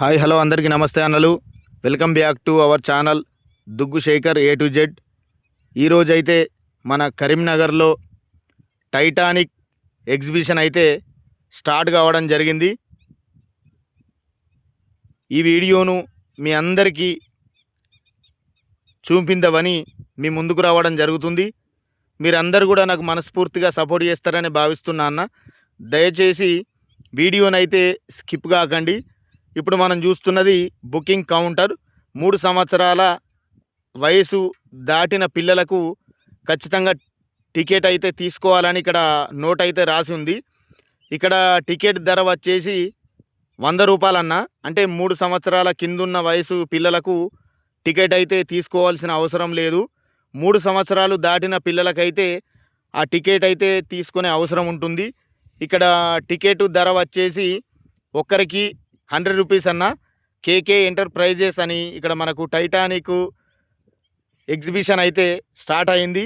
Hi hello అందరికీ నమస్తే అన్నలు. Welcome back to our channel Duggu Shekhar A to Z. ఈరోజు అయితే మన కరీంనగర్లో టైటానిక్ ఎగ్జిబిషన్ అయితే స్టార్ట్ కావడం జరిగింది. ఈ వీడియోను మీ అందరికీ చూపించవని మీ ముందుకు రావడం జరుగుతుంది. మీరందరూ కూడా నాకు మనస్ఫూర్తిగా సపోర్ట్ చేస్తారని భావిస్తున్నా అన్న. దయచేసి వీడియోనైతే స్కిప్ కాకండి. ఇప్పుడు మనం చూస్తున్నది బుకింగ్ కౌంటర్. 3 సంవత్సరాల వయసు దాటిన పిల్లలకు ఖచ్చితంగా టికెట్ అయితే తీసుకోవాలని ఇక్కడ నోట్ అయితే రాసి ఉంది. ఇక్కడ టికెట్ ధర వచ్చేసి 100 రూపాయలన్న. అంటే 3 సంవత్సరాల కిందున్న వయసు పిల్లలకు టికెట్ అయితే తీసుకోవాల్సిన అవసరం లేదు. 3 సంవత్సరాలు దాటిన పిల్లలకైతే ఆ టికెట్ అయితే తీసుకునే అవసరం ఉంటుంది. ఇక్కడ టికెట్ ధర వచ్చేసి ఒక్కరికి 100 రూపీస్ అన్న. కేకే ఎంటర్ప్రైజెస్ అని ఇక్కడ మనకు టైటానిక్ ఎగ్జిబిషన్ అయితే స్టార్ట్ అయింది.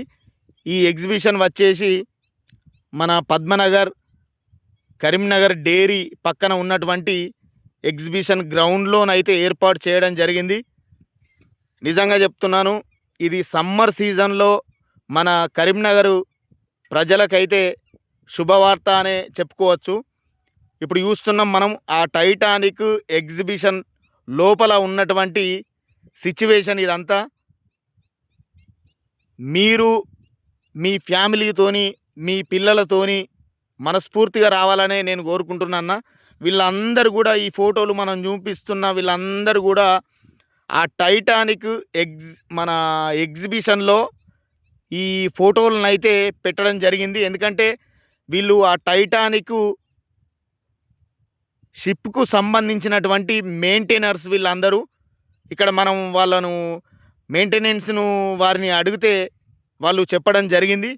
ఈ ఎగ్జిబిషన్ వచ్చేసి మన పద్మనగర్ కరీంనగర్ డైరీ పక్కన ఉన్నటువంటి ఎగ్జిబిషన్ గ్రౌండ్లోనైతే ఏర్పాటు చేయడం జరిగింది. నిజంగా చెప్తున్నాను, ఇది సమ్మర్ సీజన్లో మన కరీంనగర్ ప్రజలకైతే శుభవార్త అనే చెప్పుకోవచ్చు. ఇప్పుడు చూస్తున్నాం మనం ఆ టైటానిక్ ఎగ్జిబిషన్ లోపల ఉన్నటువంటి సిచ్యువేషన్ ఇదంతా. మీరు మీ ఫ్యామిలీతోని మీ పిల్లలతోని మనస్ఫూర్తిగా రావాలనే నేను కోరుకుంటున్నా. వీళ్ళందరూ కూడా ఈ ఫోటోలు మనం చూపిస్తున్న వీళ్ళందరూ కూడా ఆ టైటానిక్ మన ఎగ్జిబిషన్లో ఈ ఫోటోలను అయితే పెట్టడం జరిగింది. ఎందుకంటే వీళ్ళు ఆ టైటానిక్ షిప్కు సంబంధించినటువంటి మెయింటైనర్స్ వీళ్ళందరూ. ఇక్కడ మనం వాళ్ళను మెయింటెనెన్స్ను వారిని అడిగితే వాళ్ళు చెప్పడం జరిగింది.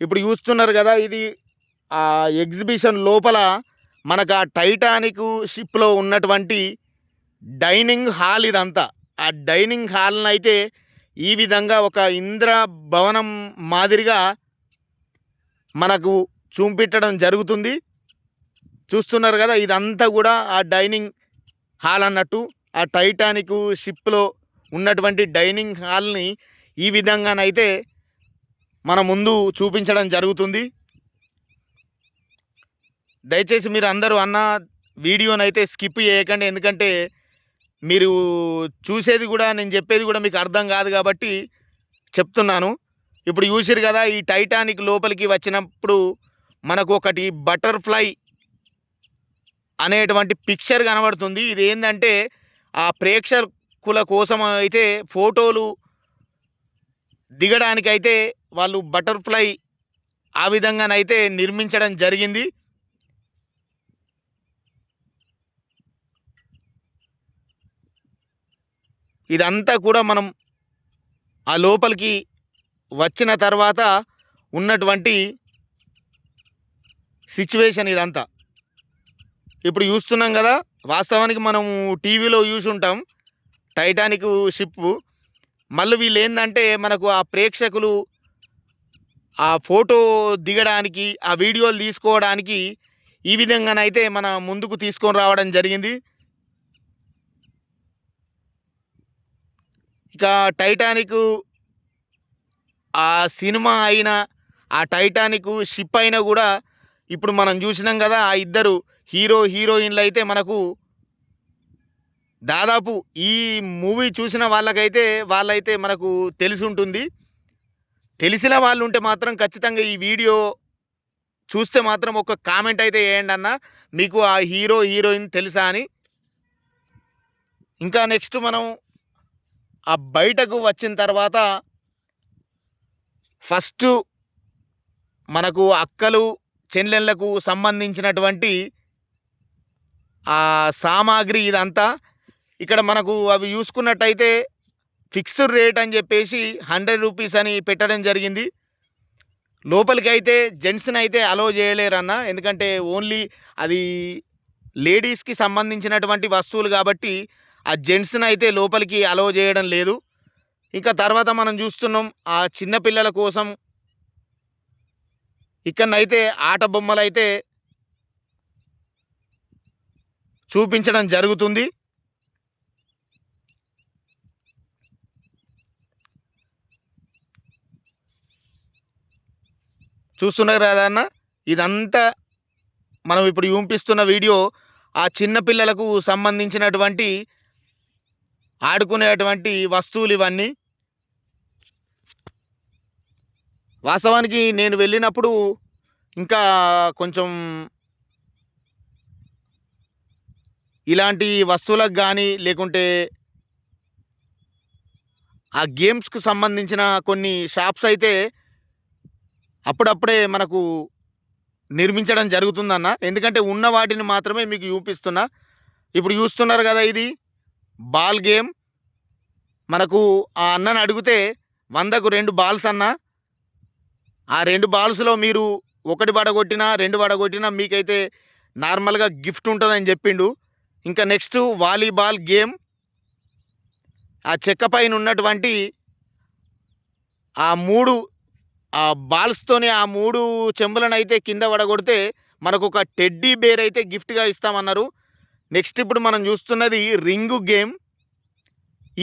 ఇప్పుడు చూస్తున్నారు కదా, ఇది ఆ ఎగ్జిబిషన్ లోపల మనకు ఆ టైటానిక్ షిప్లో ఉన్నటువంటి డైనింగ్ హాల్ ఇదంతా. ఆ డైనింగ్ హాల్ని అయితే ఈ విధంగా ఒక ఇంద్ర భవనం మాదిరిగా మనకు చూపించడం జరుగుతుంది. చూస్తున్నారు కదా, ఇదంతా కూడా ఆ డైనింగ్ హాల్ అన్నట్టు. ఆ టైటానిక్ షిప్లో ఉన్నటువంటి డైనింగ్ హాల్ని ఈ విధంగానైతే మన ముందు చూపించడం జరుగుతుంది. దయచేసి మీరు అందరూ అన్న వీడియోనైతే స్కిప్ చేయకండి. ఎందుకంటే మీరు చూసేది కూడా నేను చెప్పేది కూడా మీకు అర్థం కాదు కాబట్టి చెప్తున్నాను. ఇప్పుడు చూసిరు కదా, ఈ టైటానిక్ లోపలికి వచ్చినప్పుడు మనకు ఒకటి బటర్ఫ్లై అనేటువంటి పిక్చర్ కనబడుతుంది. ఇది ఏంటంటే ఆ ప్రేక్షకుల కోసం అయితే ఫోటోలు దిగడానికైతే వాళ్ళు బటర్ఫ్లై ఆ విధంగానైతే నిర్మించడం జరిగింది. ఇదంతా కూడా మనం ఆ లోపలికి వచ్చిన తర్వాత ఉన్నటువంటి సిచ్యువేషన్ ఇదంతా. ఇప్పుడు చూస్తున్నాం కదా, వాస్తవానికి మనము టీవీలో చూసి ఉంటాం టైటానిక్ షిప్. మళ్ళీ వీళ్ళు ఏంటంటే మనకు ఆ ప్రేక్షకులు ఆ ఫోటో దిగడానికి ఆ వీడియోలు తీసుకోవడానికి ఈ విధంగానైతే మన ముందుకు తీసుకొని రావడం జరిగింది. ఇక టైటానిక్ ఆ సినిమా అయినా ఆ టైటానిక్ షిప్ అయినా కూడా ఇప్పుడు మనం చూసినాం కదా, ఆ ఇద్దరు హీరో హీరోయిన్లు అయితే మనకు దాదాపు ఈ మూవీ చూసిన వాళ్ళైతే మనకు తెలిసి ఉంటుంది. తెలిసిన వాళ్ళు ఉంటే మాత్రం ఖచ్చితంగా ఈ వీడియో చూస్తే మాత్రం ఒక కామెంట్ అయితే వేయండి అన్న, మీకు ఆ హీరో హీరోయిన్ తెలుసా అని. ఇంకా నెక్స్ట్ మనం ఆ బయటకు వచ్చిన తర్వాత ఫస్ట్ మనకు అక్కలు చెల్లెళ్ళకు సంబంధించినటువంటి ఆ సామాగ్రి ఇదంతా. ఇక్కడ మనకు అవి చూసుకున్నట్టయితే ఫిక్స్డ్ రేట్ అని చెప్పేసి 100 రూపీస్ అని పెట్టడం జరిగింది. లోపలికి అయితే జెంట్స్ని అయితే అలో చేయలేరన్న. ఎందుకంటే ఓన్లీ అది లేడీస్కి సంబంధించినటువంటి వస్తువులు కాబట్టి ఆ జెంట్స్ని అయితే లోపలికి అలో చేయడం లేదు. ఇంకా తర్వాత మనం చూస్తున్నాం ఆ చిన్నపిల్లల కోసం ఇక్కడనైతే ఆట బొమ్మలు అయితే చూపించడం జరుగుతుంది. చూస్తున్నారు కదా అన్న, ఇదంతా మనం ఇప్పుడు చూపిస్తున్న వీడియో ఆ చిన్న పిల్లలకు సంబంధించినటువంటి ఆడుకునేటువంటి వస్తువులు ఇవన్నీ. వాస్తవానికి నేను వెళ్ళినప్పుడు ఇంకా కొంచెం ఇలాంటి వస్తువులకు కానీ లేకుంటే ఆ గేమ్స్కు సంబంధించిన కొన్ని షాప్స్ అయితే అప్పుడప్పుడే మనకు నిర్మించడం జరుగుతుందన్న. ఎందుకంటే ఉన్న వాటిని మాత్రమే మీకు చూపిస్తున్నా. ఇప్పుడు చూస్తున్నారు కదా, ఇది బాల్ గేమ్. మనకు ఆ అన్నని అడిగితే 100కు 2 బాల్స్ అన్న. ఆ 2 బాల్స్లో మీరు 1 పడగొట్టినా 2 పడగొట్టినా మీకైతే నార్మల్గా గిఫ్ట్ ఉంటుందని చెప్పిండు. ఇంకా నెక్స్ట్ వాలీబాల్ గేమ్. ఆ చెక్క పైన ఉన్నటువంటి ఆ 3 ఆ బాల్స్తోనే ఆ 3 చెంబులను అయితే కింద పడగొడితే మనకు ఒక టెడ్డీ బేర్ అయితే గిఫ్ట్గా ఇస్తామన్నారు. నెక్స్ట్ ఇప్పుడు మనం చూస్తున్నది రింగు గేమ్.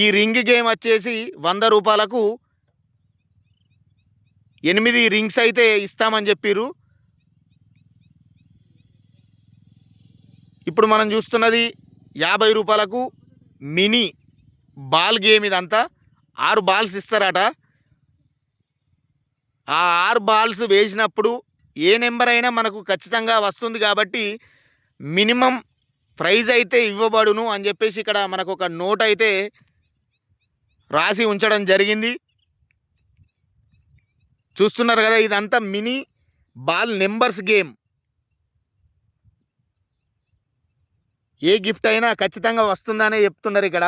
ఈ రింగ్ గేమ్ వచ్చేసి 100 రూపాయలకు 8 రింగ్స్ అయితే ఇస్తామని చెప్పిర్రు. ఇప్పుడు మనం చూస్తున్నది 50 రూపాయలకు మినీ బాల్ గేమ్. ఇదంతా 6 బాల్స్ ఇస్తారట. ఆ 6 బాల్స్ వేసినప్పుడు ఏ నెంబర్ అయినా మనకు ఖచ్చితంగా వస్తుంది కాబట్టి మినిమం ప్రైజ్ అయితే ఇవ్వబడును అని చెప్పేసి ఇక్కడ మనకు ఒక నోట్ అయితే రాసి ఉంచడం జరిగింది. చూస్తున్నారు కదా, ఇదంతా మినీ బాల్ నెంబర్స్ గేమ్. ఏ గిఫ్ట్ అయినా ఖచ్చితంగా వస్తుందనే చెప్తున్నారు ఇక్కడ.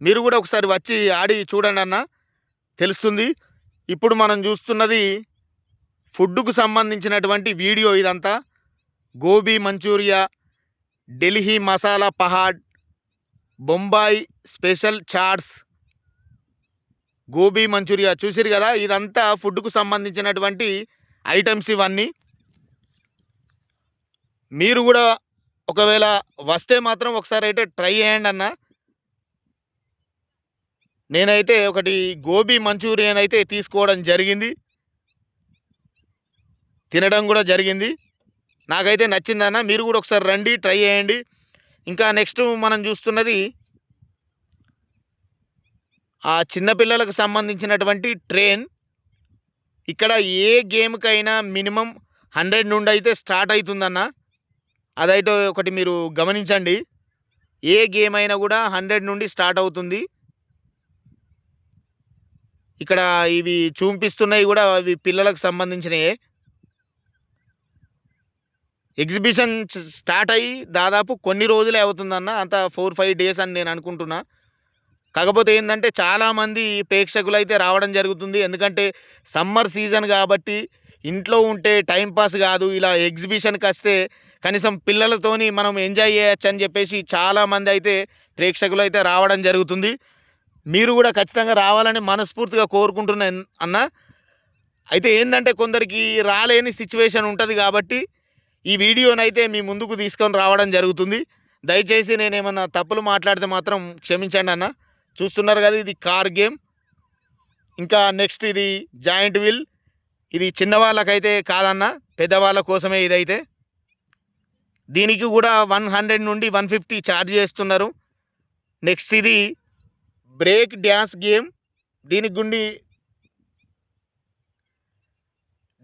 మీరు కూడా ఒకసారి వచ్చి ఆడి చూడండి అన్న, తెలుస్తుంది. ఇప్పుడు మనం చూస్తున్నది ఫుడ్కు సంబంధించినటువంటి వీడియో. ఇదంతా గోబీ మంచూరియా, ఢిల్లీ మసాలా పహాడ్, బొంబాయి స్పెషల్ చాట్స్, గోబీ మంచూరియా. చూసిరు కదా, ఇదంతా ఫుడ్కు సంబంధించినటువంటి ఐటమ్స్ ఇవన్నీ. మీరు కూడా ఒకవేళ వస్తే మాత్రం ఒకసారి అయితే ట్రై చేయండి అన్న. నేనైతే ఒకటి గోబీ మంచూరియన్ అయితే తీసుకోవడం జరిగింది, తినడం కూడా జరిగింది. నాకైతే నచ్చిందన్న. మీరు కూడా ఒకసారి రండి, ట్రై చేయండి. ఇంకా నెక్స్ట్ మనం చూస్తున్నది ఆ చిన్నపిల్లలకు సంబంధించినటువంటి ట్రైన్. ఇక్కడ ఏ గేమ్కైనా మినిమం 100 నుండి అయితే స్టార్ట్ అవుతుందన్న. అదైతే ఒకటి మీరు గమనించండి. ఏ గేమ్ అయినా కూడా 100 నుండి స్టార్ట్ అవుతుంది. ఇక్కడ ఇవి చూపిస్తున్నాయి కూడా ఇవి పిల్లలకు సంబంధించినవే. ఎగ్జిబిషన్ స్టార్ట్ అయ్యి దాదాపు కొన్ని రోజులే అవుతుందన్న, అంత 4-5 డేస్ అని నేను అనుకుంటున్నా. కాకపోతే ఏంటంటే చాలామంది ప్రేక్షకులు అయితే రావడం జరుగుతుంది. ఎందుకంటే సమ్మర్ సీజన్ కాబట్టి ఇంట్లో ఉంటే టైంపాస్ కాదు, ఇలా ఎగ్జిబిషన్కి వస్తే కనీసం పిల్లలతోని మనం ఎంజాయ్ చేయొచ్చు అని చెప్పేసి చాలామంది అయితే ప్రేక్షకులు అయితే రావడం జరుగుతుంది. మీరు కూడా ఖచ్చితంగా రావాలని మనస్ఫూర్తిగా కోరుకుంటున్నాను అన్న. అయితే ఏంటంటే కొందరికి రాలేని సిచ్యువేషన్ ఉంటుంది కాబట్టి ఈ వీడియోనైతే మీ ముందుకు తీసుకొని రావడం జరుగుతుంది. దయచేసి నేనేమన్నా తప్పులు మాట్లాడితే మాత్రం క్షమించండి అన్న. చూస్తున్నారు కదా, ఇది కార్ గేమ్. ఇంకా నెక్స్ట్ ఇది జాయింట్ వీల్. ఇది చిన్నవాళ్ళకైతే కాదన్న, పెద్దవాళ్ళ కోసమే ఇదైతే. దీనికి కూడా 100 నుండి 150 ఛార్జ్ చేస్తున్నారు. నెక్స్ట్ ఇది బ్రేక్ డ్యాన్స్ గేమ్.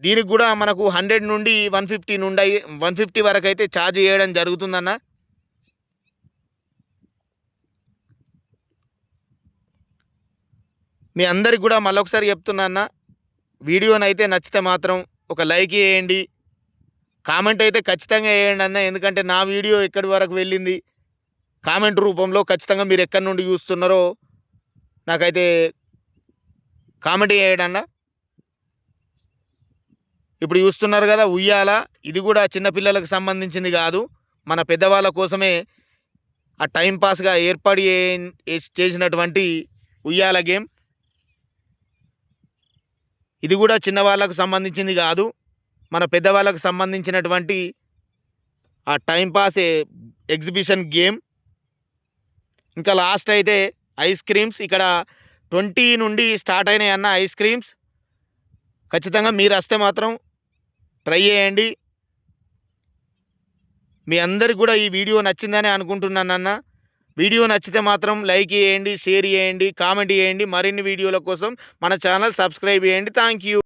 దీనికి కూడా మనకు 100 నుండి 150 వరకు అయితే ఛార్జ్ చేయడం జరుగుతుందన్న. మీ అందరికి కూడా మళ్ళొకసారి చెప్తున్నా అన్న, వీడియోని అయితే నచ్చితే మాత్రం ఒక లైక్ చేయండి, కామెంట్ అయితే ఖచ్చితంగా వేయండి అన్న. ఎందుకంటే నా వీడియో ఎక్కడి వరకు వెళ్ళింది కామెంట్ రూపంలో ఖచ్చితంగా మీరు ఎక్కడి నుండి చూస్తున్నారో నాకైతే కామెంట్ చేయండి అన్న. ఇప్పుడు చూస్తున్నారు కదా ఉయ్యాల. ఇది కూడా చిన్నపిల్లలకు సంబంధించింది కాదు, మన పెద్దవాళ్ళ కోసమే ఆ టైంపాస్గా ఏర్పాటు చేసినటువంటి ఉయ్యాల గేమ్. ఇది కూడా చిన్నవాళ్ళకు సంబంధించింది కాదు, మన పెద్దవాళ్ళకు సంబంధించినటువంటి ఆ టైంపాస్ ఎగ్జిబిషన్ గేమ్. ఇంకా లాస్ట్ అయితే ఐస్ క్రీమ్స్. ఇక్కడ 20 నుండి స్టార్ట్ అయినాయి అన్న ఐస్ క్రీమ్స్. ఖచ్చితంగా మీరు వస్తే మాత్రం ట్రై చేయండి. మీ అందరికి కూడా ఈ వీడియో నచ్చిందని అనుకుంటున్నాను అన్న. వీడియో నచ్చితే మాత్రం లైక్ చేయండి, షేర్ చేయండి, కామెంట్ చేయండి. మరిన్ని వీడియోల కోసం మన ఛానల్ సబ్స్క్రైబ్ చేయండి. Thank you.